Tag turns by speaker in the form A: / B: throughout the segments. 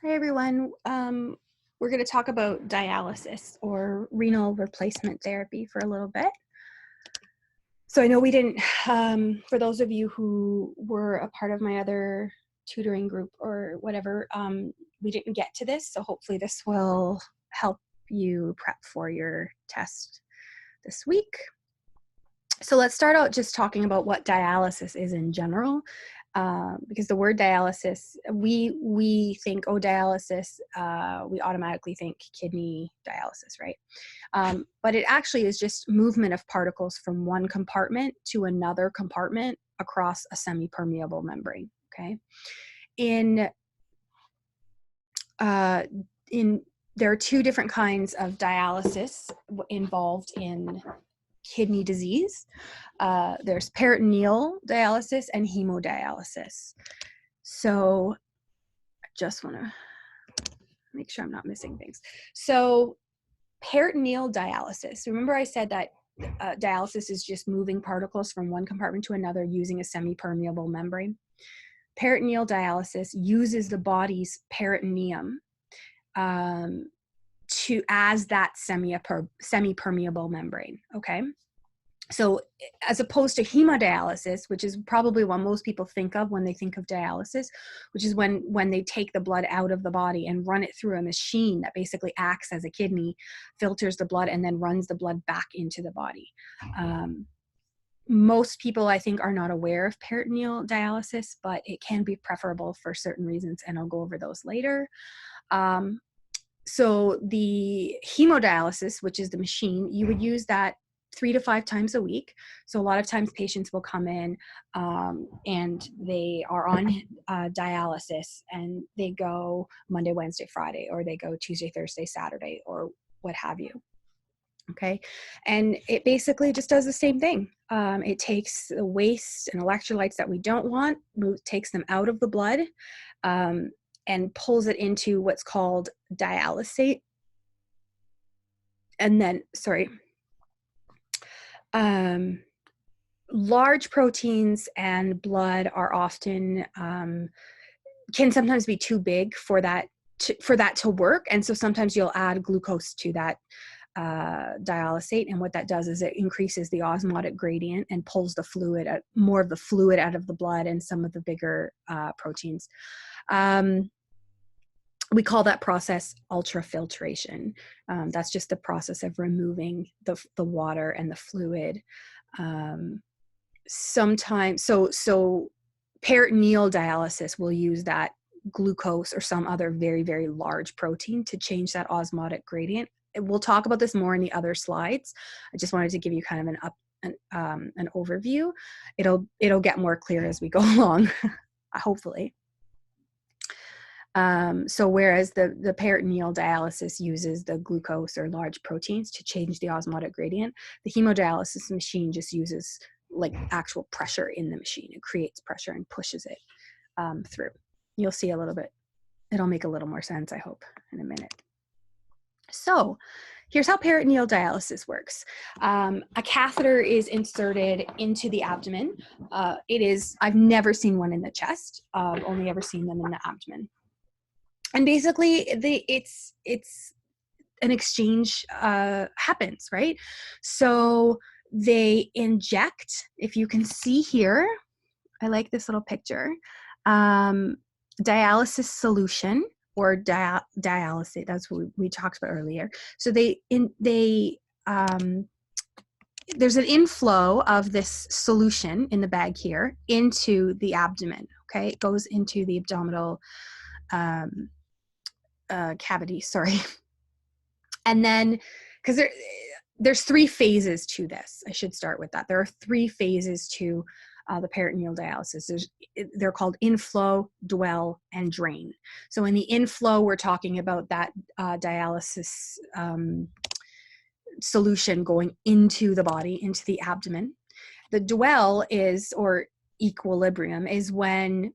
A: Hi, everyone. We're going to talk about dialysis or renal replacement therapy for a little bit. So I know we didn't, for those of you who were a part of my other tutoring group or whatever, we didn't get to this. So hopefully this will help you prep for your test this week. So let's start out just talking about what dialysis is in general. Because the word dialysis, we think, oh, dialysis, we automatically think kidney dialysis, right? But it actually is just movement of particles from one compartment to another compartment across a semi-permeable membrane, okay? There are two different kinds of dialysis involved in kidney disease. There's peritoneal dialysis and hemodialysis. So I just want to make sure I'm not missing things. So peritoneal dialysis, remember I said that dialysis is just moving particles from one compartment to another using a semi-permeable membrane. Peritoneal dialysis uses the body's peritoneum as that semi-permeable membrane, okay? So as opposed to hemodialysis, which is probably what most people think of when they think of dialysis, which is when they take the blood out of the body and run it through a machine that basically acts as a kidney, filters the blood, and then runs the blood back into the body. Most people, I think, are not aware of peritoneal dialysis, but it can be preferable for certain reasons, and I'll go over those later. So the hemodialysis, which is the machine, you would use that 3 to 5 times a week. So a lot of times patients will come in and they are on dialysis and they go Monday, Wednesday, Friday, or they go Tuesday, Thursday, Saturday, or what have you. Okay. And it basically just does the same thing. It takes the waste and electrolytes that we don't want, takes them out of the blood, and pulls it into what's called dialysate. And then, large proteins and blood are often, can sometimes be too big for that to work. And so sometimes you'll add glucose to that dialysate. And what that does is it increases the osmotic gradient and pulls the fluid, more of the fluid out of the blood and some of the bigger proteins. We call that process ultrafiltration. That's just the process of removing the water and the fluid. Sometimes, so peritoneal dialysis will use that glucose or some other very, very large protein to change that osmotic gradient. We'll talk about this more in the other slides. I just wanted to give you kind of an overview. It'll get more clear as we go along, hopefully. So whereas the peritoneal dialysis uses the glucose or large proteins to change the osmotic gradient, the hemodialysis machine just uses like actual pressure in the machine. It creates pressure and pushes it through. You'll see a little bit. It'll make a little more sense, I hope, in a minute. So here's how peritoneal dialysis works. A catheter is inserted into the abdomen. I've never seen one in the chest. I've only ever seen them in the abdomen. And basically, it's an exchange happens, right? So they inject, if you can see here, I like this little picture, dialysis solution or dialysate. That's what we talked about earlier. So there's an inflow of this solution in the bag here into the abdomen. Okay, it goes into the abdominal cavity, sorry. And then, because there's 3 phases to this, I should start with that. There are 3 phases to the peritoneal dialysis. They're called inflow, dwell, and drain. So in the inflow, we're talking about that dialysis solution going into the body, into the abdomen. The dwell or equilibrium, is when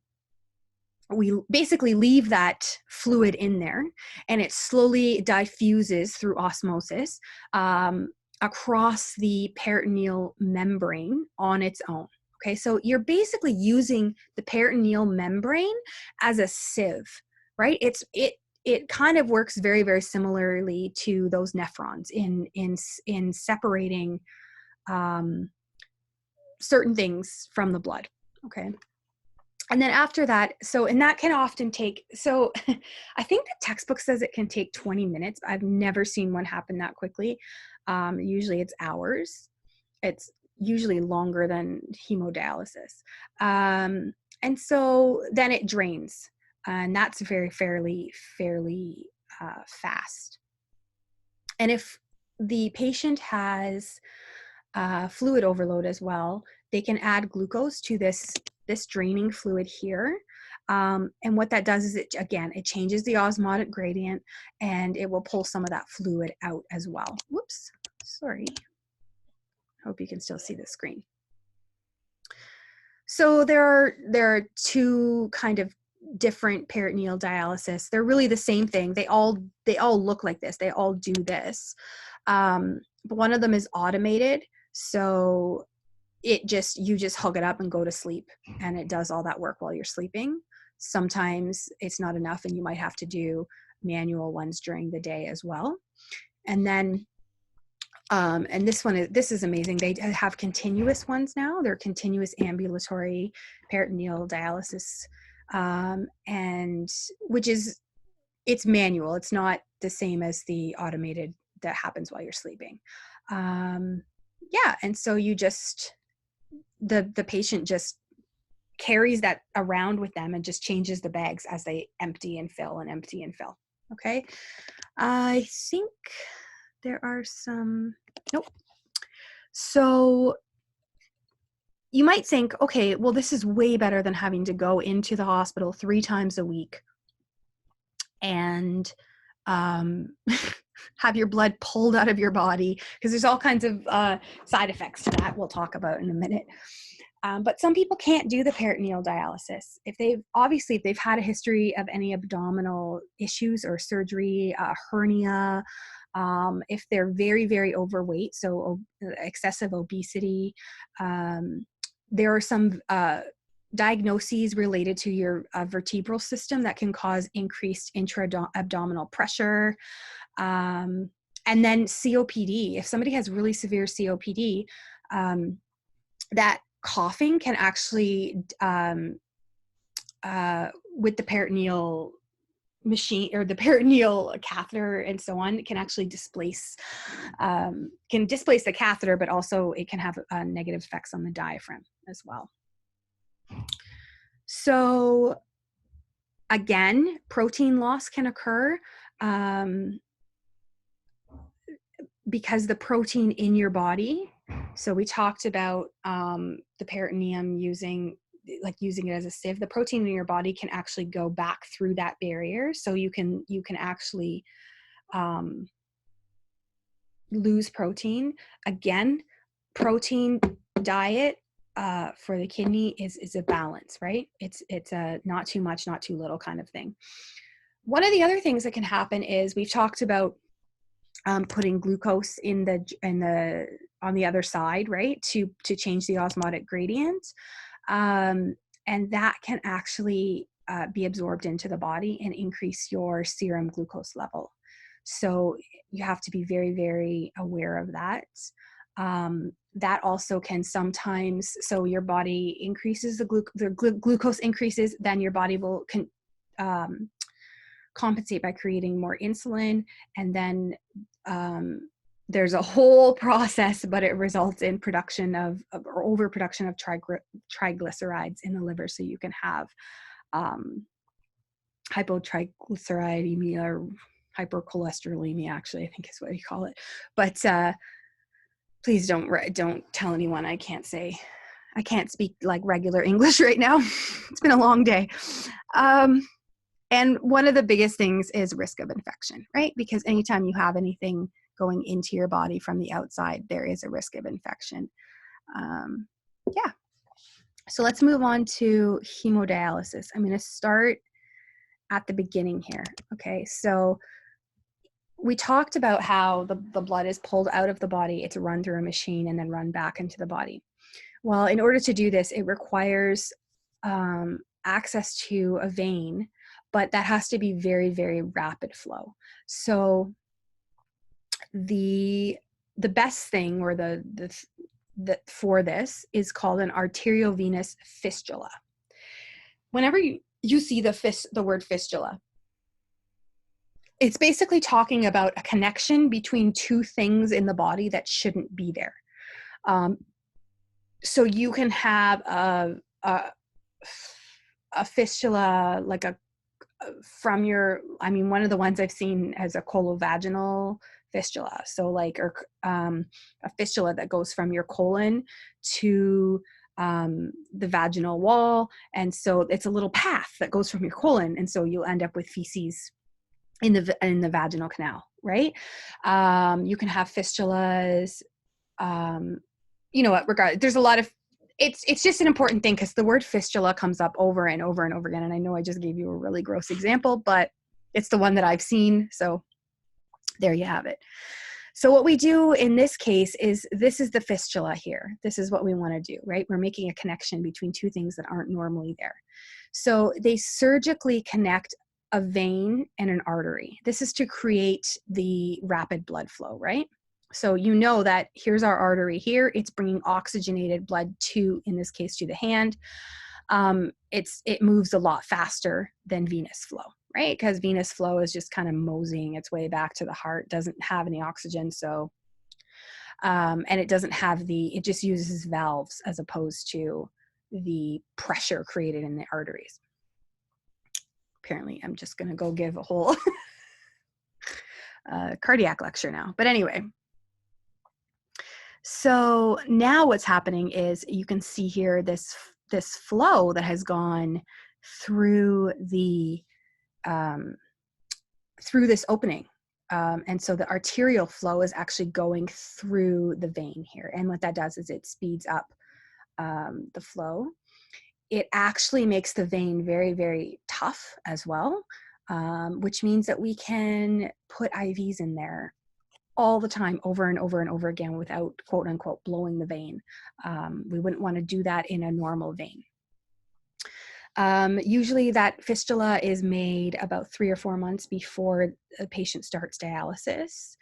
A: we basically leave that fluid in there and it slowly diffuses through osmosis across the peritoneal membrane on its own. Okay, so you're basically using the peritoneal membrane as a sieve, right? It kind of works very, very similarly to those nephrons in separating certain things from the blood. Okay. And then after that, and that can often take, I think the textbook says it can take 20 minutes. I've never seen one happen that quickly. Usually it's hours. It's usually longer than hemodialysis. And so then it drains, and that's fairly fast. And if the patient has fluid overload as well, they can add glucose to this draining fluid here. And what that does is it changes the osmotic gradient, and it will pull some of that fluid out as well. Whoops, sorry. Hope you can still see the screen. So there are two kind of different peritoneal dialysis. They're really the same thing. They all look like this. They all do this. But one of them is automated. So you just hug it up and go to sleep, and it does all that work while you're sleeping. Sometimes it's not enough, and you might have to do manual ones during the day as well. And then, and this is amazing. They have continuous ones now. They're continuous ambulatory peritoneal dialysis, and it's manual. It's not the same as the automated that happens while you're sleeping. Yeah, and so the patient just carries that around with them and just changes the bags as they empty and fill and empty and fill. Okay. I think there are some, nope. So you might think, okay, well, this is way better than having to go into the hospital 3 times a week and have your blood pulled out of your body, because there's all kinds of side effects to that we'll talk about in a minute. But some people can't do the peritoneal dialysis. If they've had a history of any abdominal issues or surgery, hernia, if they're very, very overweight, so excessive obesity, there are some diagnoses related to your vertebral system that can cause increased intra-abdominal pressure. And then COPD. If somebody has really severe COPD, that coughing can actually, with the peritoneal machine or the peritoneal catheter and so on, it can actually displace the catheter, but also it can have negative effects on the diaphragm as well. So again, protein loss can occur because the protein in your body. So we talked about the peritoneum using it as a sieve. The protein in your body can actually go back through that barrier. So you can actually lose protein. Again, protein diet for the kidney is a balance, right? It's a not too much, not too little kind of thing. One of the other things that can happen is we've talked about putting glucose on the other side, right, to change the osmotic gradient, and that can actually be absorbed into the body and increase your serum glucose level. So you have to be very, very aware of that. That also can sometimes, so your body increases the glucose increases, then your body will compensate by creating more insulin, and then there's a whole process, but it results in production of or overproduction of triglycerides in the liver, so you can have hypotriglyceridemia or hypercholesterolemia, actually, I think is what you call it. But please don't tell anyone. I can't speak like regular English right now. It's been a long day. And one of the biggest things is risk of infection, right? Because anytime you have anything going into your body from the outside, there is a risk of infection. Yeah. So let's move on to hemodialysis. I'm going to start at the beginning here. Okay. So we talked about how the blood is pulled out of the body. It's run through a machine and then run back into the body. Well, in order to do this, it requires access to a vein but that has to be very, very rapid flow. So the best thing, or the for this, is called an arteriovenous fistula. Whenever you see the word fistula, it's basically talking about a connection between two things in the body that shouldn't be there. So you can have a fistula, like from your, I mean, one of the ones I've seen as a colovaginal fistula. So like, or a fistula that goes from your colon to the vaginal wall. And so it's a little path that goes from your colon. And so you'll end up with feces in the vaginal canal, right? You can have fistulas, you know what, regard, there's a lot of, it's just an important thing, because the word fistula comes up over and over and over again. And I know I just gave you a really gross example, but it's the one that I've seen. So there you have it. So what we do in this case is, this is the fistula here. This is what we want to do, right? We're making a connection between two things that aren't normally there. So they surgically connect a vein and an artery. This is to create the rapid blood flow, right? So you know that here's our artery here. It's bringing oxygenated blood to, in this case, to the hand. It moves a lot faster than venous flow, right? Because venous flow is just kind of moseying its way back to the heart, doesn't have any oxygen. So, and it doesn't have it just uses valves as opposed to the pressure created in the arteries. Apparently, I'm just going to go give a whole cardiac lecture now. But anyway, so now what's happening is, you can see here this flow that has gone through the through this opening. And so the arterial flow is actually going through the vein here. And what that does is it speeds up the flow. It actually makes the vein very, very tough as well, which means that we can put IVs in there all the time, over and over and over again, without, quote unquote, blowing the vein. We wouldn't want to do that in a normal vein. Usually that fistula is made about 3 or 4 months before the patient starts dialysis.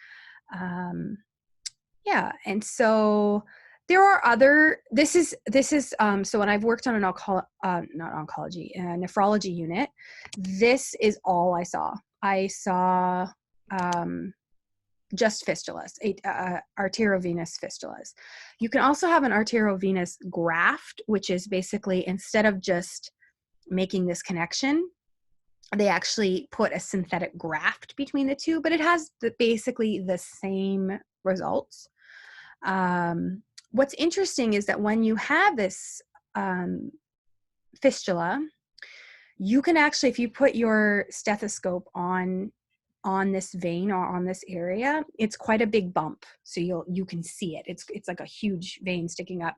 A: Yeah, and so there are other, this is so when I've worked on an nephrology unit, this is all I saw. I saw just fistulas, arteriovenous fistulas. You can also have an arteriovenous graft, which is basically, instead of just making this connection, they actually put a synthetic graft between the two, but it has basically the same results. What's interesting is that when you have this fistula, you can actually, if you put your stethoscope on this vein or on this area, it's quite a big bump. So you can see it. It's like a huge vein sticking up.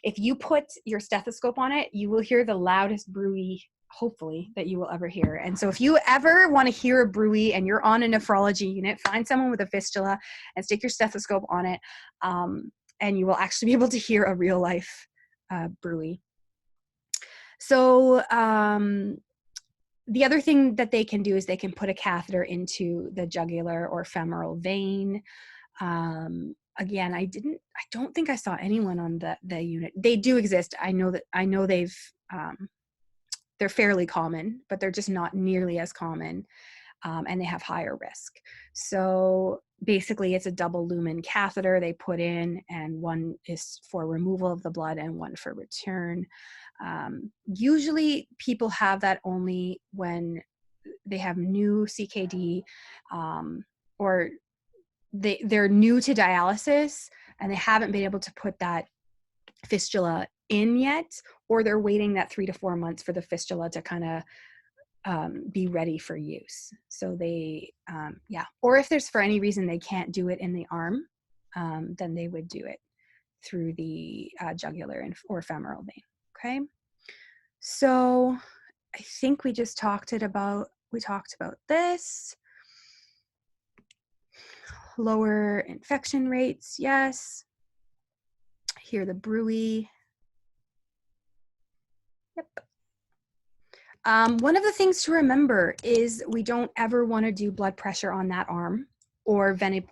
A: If you put your stethoscope on it, you will hear the loudest bruit, hopefully, that you will ever hear. And so if you ever want to hear a bruit and you're on a nephrology unit, find someone with a fistula and stick your stethoscope on it, and you will actually be able to hear a real life bruit. So the other thing that they can do is they can put a catheter into the jugular or femoral vein. Again, I don't think I saw anyone on the unit. They do exist. I know they're fairly common, but they're just not nearly as common, and they have higher risk. So basically, it's a double lumen catheter they put in, and one is for removal of the blood and one for return. Usually people have that only when they have new CKD, or they're new to dialysis and they haven't been able to put that fistula in yet, or they're waiting that 3 to 4 months for the fistula to kind of be ready for use. So they, or if there's for any reason they can't do it in the arm, then they would do it through the jugular or femoral vein. Okay, so I think we talked about this. Lower infection rates, yes. Hear the bruit. Yep. One of the things to remember is we don't ever want to do blood pressure on that arm or put in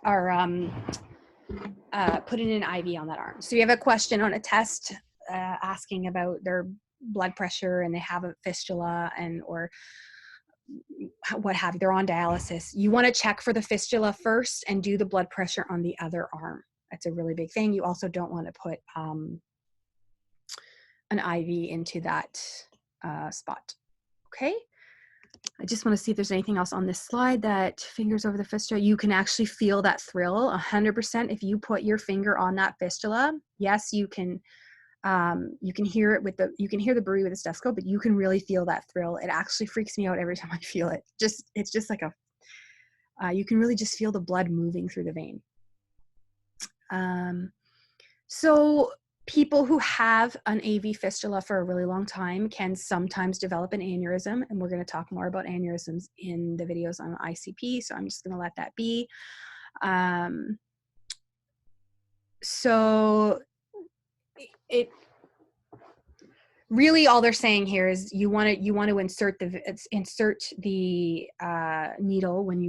A: an IV on that arm. So you have a question on a test asking about their blood pressure and they have a fistula or what have you, they're on dialysis. You want to check for the fistula first and do the blood pressure on the other arm. That's a really big thing. You also don't want to put an IV into that spot. Okay. I just want to see if there's anything else on this slide. That fingers over the fistula, you can actually feel that thrill 100% if you put your finger on that fistula. Yes, you can hear it you can hear the buoy with the stethoscope, but you can really feel that thrill. It actually freaks me out every time I feel it. It's just like you can really just feel the blood moving through the vein. So people who have an AV fistula for a really long time can sometimes develop an aneurysm, and we're going to talk more about aneurysms in the videos on ICP, so I'm just going to let that be. So it really, all they're saying here is you want to insert the needle when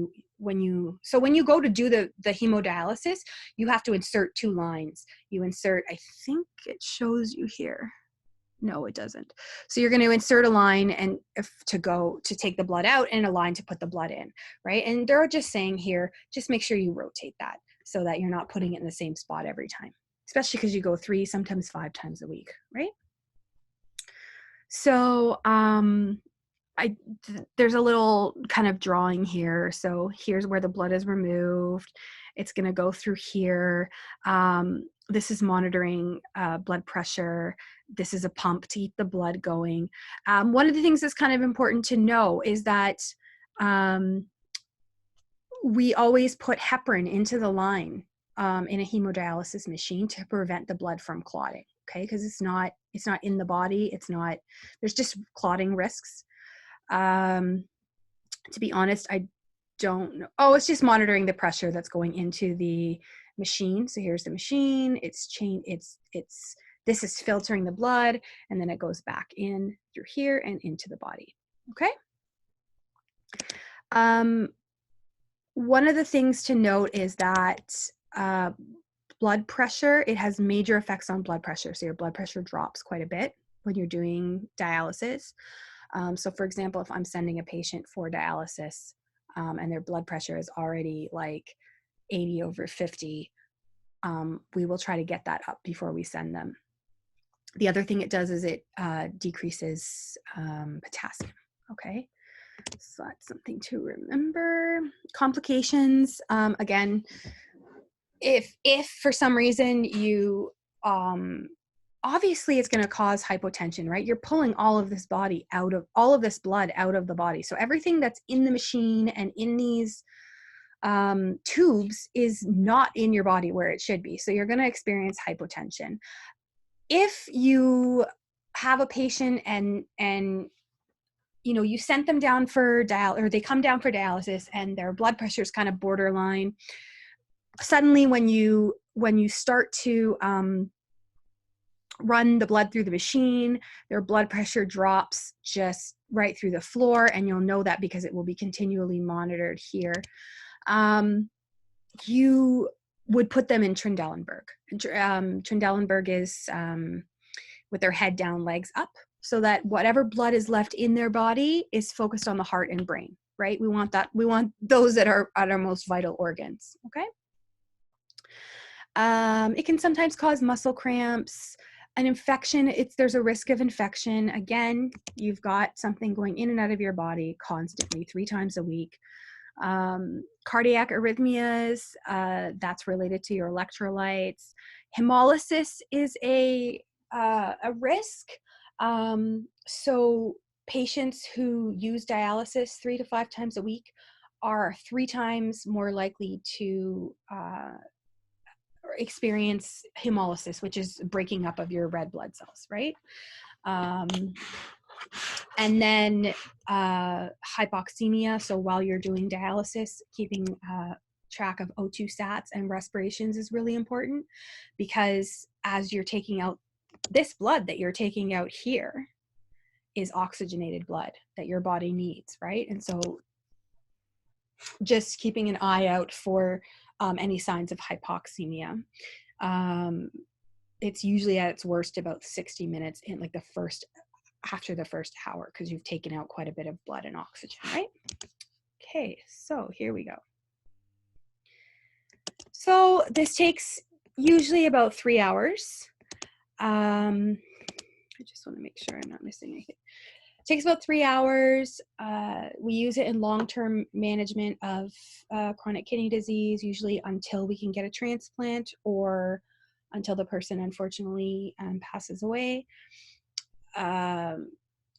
A: you go to do the hemodialysis, you have to insert 2 lines. You insert, I think it shows you here. No, it doesn't. So you're going to insert a line and to take the blood out and a line to put the blood in, right? And they're just saying here, just make sure you rotate that so that you're not putting it in the same spot every time, especially because you go 3, sometimes 5 times a week, right? So there's a little kind of drawing here. So here's where the blood is removed. It's going to go through here. This is monitoring blood pressure. This is a pump to keep the blood going. One of the things that's kind of important to know is that we always put heparin into the line in a hemodialysis machine to prevent the blood from clotting. Okay, because it's not in the body. There's just clotting risks. To be honest, I don't know. Oh, it's just monitoring the pressure that's going into the machine. So here's the machine. This is filtering the blood, and then it goes back in through here and into the body. Okay. One of the things to note is that blood pressure, it has major effects on blood pressure. So your blood pressure drops quite a bit when you're doing dialysis. So for example, if I'm sending a patient for dialysis and their blood pressure is already like 80/50, we will try to get that up before we send them. The other thing it does is it decreases potassium. Okay, so that's something to remember. Complications, again, if for some reason you obviously it's going to cause hypotension, right? You're pulling all of this blood out of the body. So everything that's in the machine and in these tubes is not in your body where it should be. So you're going to experience hypotension. If you have a patient and you sent them down for or they come down for dialysis and their blood pressure is kind of borderline, suddenly when you start to run the blood through the machine, their blood pressure drops just right through the floor, and you'll know that because it will be continually monitored here. You would put them in Trendelenburg. Trendelenburg is with their head down, legs up, so that whatever blood is left in their body is focused on the heart and brain, right? We want those that are at our most vital organs, okay? It can sometimes cause muscle cramps. An infection, there's a risk of infection. Again, you've got something going in and out of your body constantly, 3 times a week. Cardiac arrhythmias, that's related to your electrolytes. Hemolysis is a risk. So patients who use dialysis 3 to 5 times a week are 3 times more likely to experience hemolysis, which is breaking up of your red blood cells, right? And then hypoxemia. So while you're doing dialysis, keeping track of O2 sats and respirations is really important, because as you're taking out this blood that you're taking out here, is oxygenated blood that your body needs, right? And so just keeping an eye out for any signs of hypoxemia. It's usually at its worst about 60 minutes in like after the first hour, because you've taken out quite a bit of blood and oxygen, right? Okay, so here we go. So this takes usually about 3 hours. I just want to make sure I'm not missing anything. It takes about 3 hours. We use it in long-term management of chronic kidney disease, usually until we can get a transplant or until the person unfortunately passes away.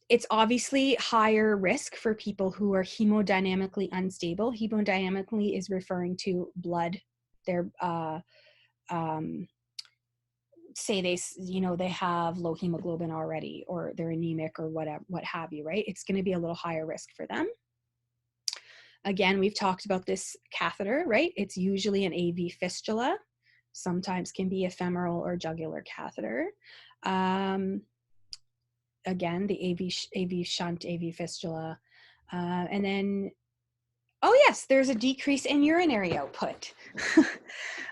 A: It's obviously higher risk for people who are hemodynamically unstable. Hemodynamically is referring to blood. They're say they have low hemoglobin already, or they're anemic or whatever, what have you, right? It's going to be a little higher risk for them. Again, we've talked about this catheter, right? It's usually an AV fistula, sometimes can be a femoral or jugular catheter. Again, the AV shunt, AV fistula. And then, oh yes, there's a decrease in urinary output.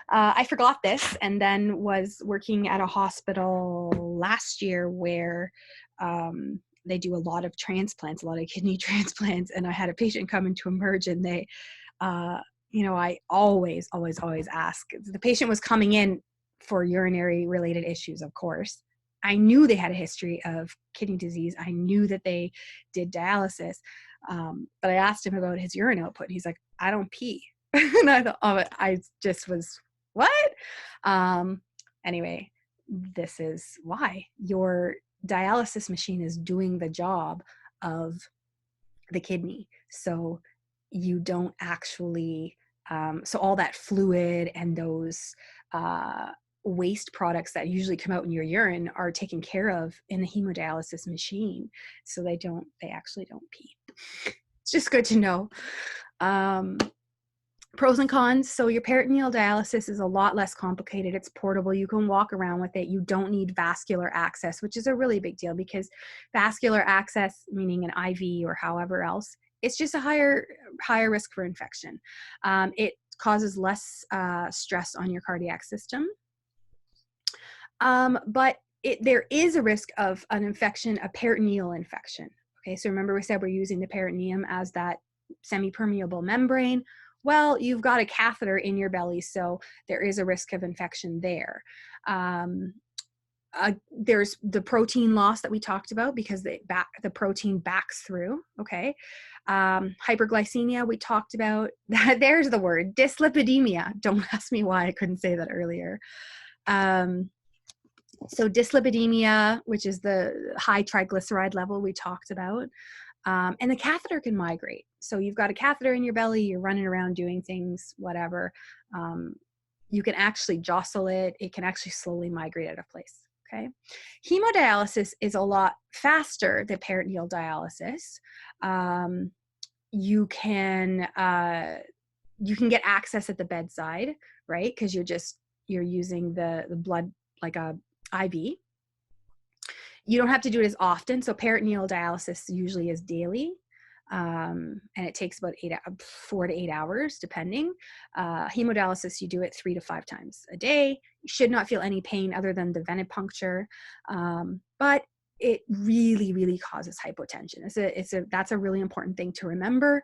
A: I forgot this, and then was working at a hospital last year where they do a lot of transplants, a lot of kidney transplants, and I had a patient come into emerge, and they, I always ask. The patient was coming in for urinary related issues, of course. I knew they had a history of kidney disease. I knew that they did dialysis, but I asked him about his urine output. He's like, I don't pee. And I thought, oh, I just was, what? Anyway, this is why your dialysis machine is doing the job of the kidney. So you don't actually, so all that fluid and those waste products that usually come out in your urine are taken care of in the hemodialysis machine. So they actually don't pee. It's just good to know. Pros and cons. So your peritoneal dialysis is a lot less complicated. It's portable. You can walk around with it. You don't need vascular access, which is a really big deal, because vascular access, meaning an IV or however else, it's just a higher risk for infection. It causes less stress on your cardiac system. But there is a risk of an infection, a peritoneal infection. Okay, so remember we said we're using the peritoneum as that semi-permeable membrane. Well, you've got a catheter in your belly, so there is a risk of infection there. There's the protein loss that we talked about, because the protein backs through, okay? Hyperglycemia, we talked about. There's the word, dyslipidemia. Don't ask me why I couldn't say that earlier. So dyslipidemia, which is the high triglyceride level we talked about. And the catheter can migrate. So you've got a catheter in your belly, you're running around doing things, whatever. You can actually jostle it. It can actually slowly migrate out of place, okay? Hemodialysis is a lot faster than peritoneal dialysis. You can get access at the bedside, right? Because you're using the blood like a IV. You don't have to do it as often. So peritoneal dialysis usually is daily, and it takes about 4 to 8 hours, depending. Hemodialysis, you do it 3 to 5 times a day. You should not feel any pain other than the venipuncture, but it really, really causes hypotension. That's a really important thing to remember.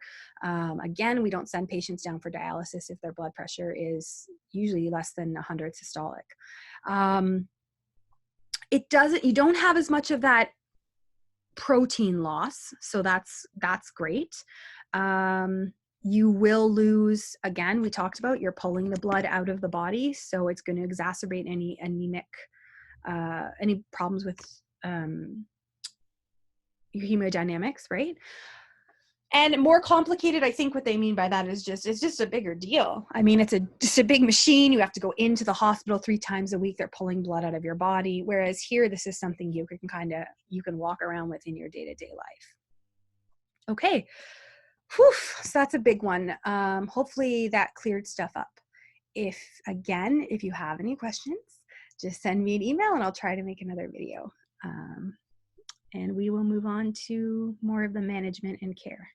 A: Again, we don't send patients down for dialysis if their blood pressure is usually less than 100 systolic. You don't have as much of that protein loss, so that's great. You will lose, again, we talked about, you're pulling the blood out of the body, so it's going to exacerbate any anemic, any problems with your hemodynamics, right? And more complicated, I think what they mean by that is it's just a bigger deal. I mean, it's just a big machine. You have to go into the hospital 3 times a week. They're pulling blood out of your body. Whereas here, this is something you can walk around with in your day-to-day life. Okay. Whew, so that's a big one. Hopefully that cleared stuff up. If you have any questions, just send me an email and I'll try to make another video. and we will move on to more of the management and care.